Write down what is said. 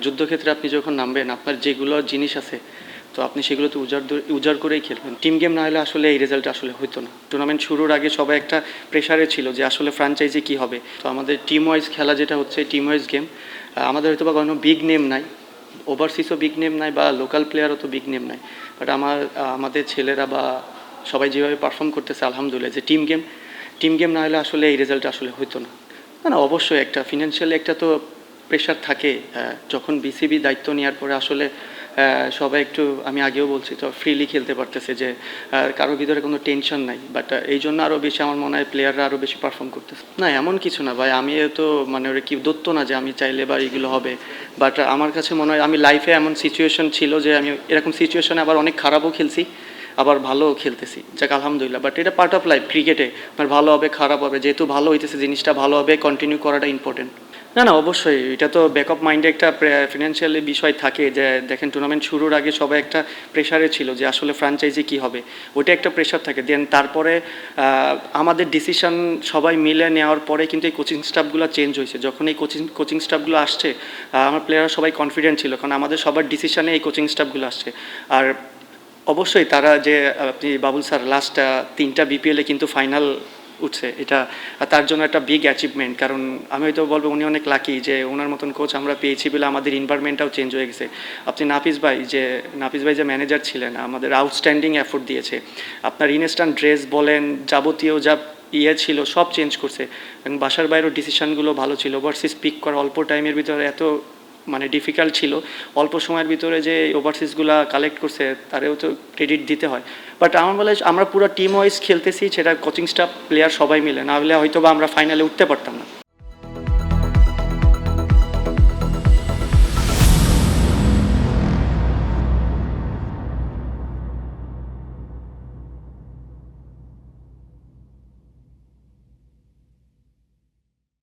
যুদ্ধক্ষেত্রে আপনি যখন নামবেন আপনার যেগুলো জিনিস আছে তো আপনি সেগুলো তো উজাড় করেই খেলবেন। টিম গেম না হলে আসলে এই রেজাল্ট আসলে হতো না। টুর্নামেন্ট শুরুর আগে সবাই একটা প্রেশারে ছিল যে আসলে ফ্র্যাঞ্চাইজি কী হবে। তো আমাদের টিম ওয়াইজ খেলা যেটা হচ্ছে টিম ওয়াইজ গেম। আমাদের হয়তো বা কোনো বিগ নেম নাই, ওভারসিজও বিগ নেম নাই বা লোকাল প্লেয়ারও তো বিগ নেম নাই, বাট আমাদের ছেলেরা বা সবাই যেভাবে পারফর্ম করতেছে আলহামদুলিল্লাহ যে টিম গেম না হলে আসলে এই রেজাল্ট আসলে হতো না। না না, অবশ্যই একটা ফিনান্সিয়ালি একটা তো প্রেশার থাকে। যখন বিসিবি দায়িত্ব নেওয়ার পরে আসলে সবাই একটু, আমি আগেও বলছি তো, ফ্রিলি খেলতে পারতেছে, যে কারোর ভিতরে কোনো টেনশন নাই। বাট এই জন্য আরও বেশি আমার মনে হয় প্লেয়াররা আরও বেশি পারফর্ম করতেছে। না এমন কিছু না ভাই, আমি তো মানে ওরা কি দত্ত না যে আমি চাইলে বা এগুলো হবে। বাট আমার কাছে মনে হয় আমি লাইফে এমন সিচুয়েশন ছিল যে আমি এরকম সিচুয়েশনে আবার অনেক খারাপও খেলছি, আবার ভালোও খেলতেছি, যাক আলহামদুলিল্লাহ। বাট এটা পার্ট অফ লাইফ, ক্রিকেটে আমার ভালো হবে খারাপ হবে, যেহেতু ভালো হইতেছে জিনিসটা ভালো হবে, কন্টিনিউ করাটা ইম্পর্টেন্ট। না না, অবশ্যই এটা তো ব্যাকআপ মাইন্ডে একটা ফিনান্সিয়ালি বিষয় থাকে, যে দেখেন টুর্নামেন্ট শুরুর আগে সবাই একটা প্রেশারে ছিল যে আসলে ফ্র্যাঞ্চাইজি কী হবে, ওইটা একটা প্রেশার থাকে। দেন তারপরে আমাদের ডিসিশন সবাই মিলে নেওয়ার পরে কিন্তু এই কোচিং স্টাফগুলো চেঞ্জ হয়েছে। যখন এই কোচিং স্টাফগুলো আসছে, আমার প্লেয়াররা সবাই কনফিডেন্ট ছিল, কারণ আমাদের সবার ডিসিশনে এই কোচিং স্টাফগুলো আসছে। আর অবশ্যই তারা যে আপনি বাবুল স্যার লাস্ট 3টা বিপিএলে কিন্তু ফাইনাল উঠছে, এটা তার জন্য একটা বিগ অ্যাচিভমেন্ট। কারণ আমি হয়তো বলবো উনি অনেক লাকি যে ওনার মতন কোচ আমরা পেয়েছি বলে আমাদের এনভায়রনমেন্টটাও চেঞ্জ হয়ে গেছে। আপনি নাফিস ভাই যে ম্যানেজার ছিলেন, আমাদের আউটস্ট্যান্ডিং এফোর্ট দিয়েছে। আপনার ইনস্ট্যান্ট ড্রেস বলেন, যাবতীয় যা ছিল সব চেঞ্জ করছে, এবং বাসার বাইরেও ডিসিশনগুলো ভালো ছিল। ওভারসিজ পিক করা অল্প টাইমের ভিতরে এত মানে ডিফিকাল্ট ছিল, অল্প সময়ের ভিতরে যে ওভারসিজগুলো কালেক্ট করছে তারেও তো ক্রেডিট দিতে হয়। বাট আমার বলে আমরা পুরো টিম ওয়াইজ খেলতেছি, সেটা কোচিং স্টাফ প্লেয়ার সবাই মিলে, না হলে হয়তো বা আমরা ফাইনালে উঠতে পারতাম না।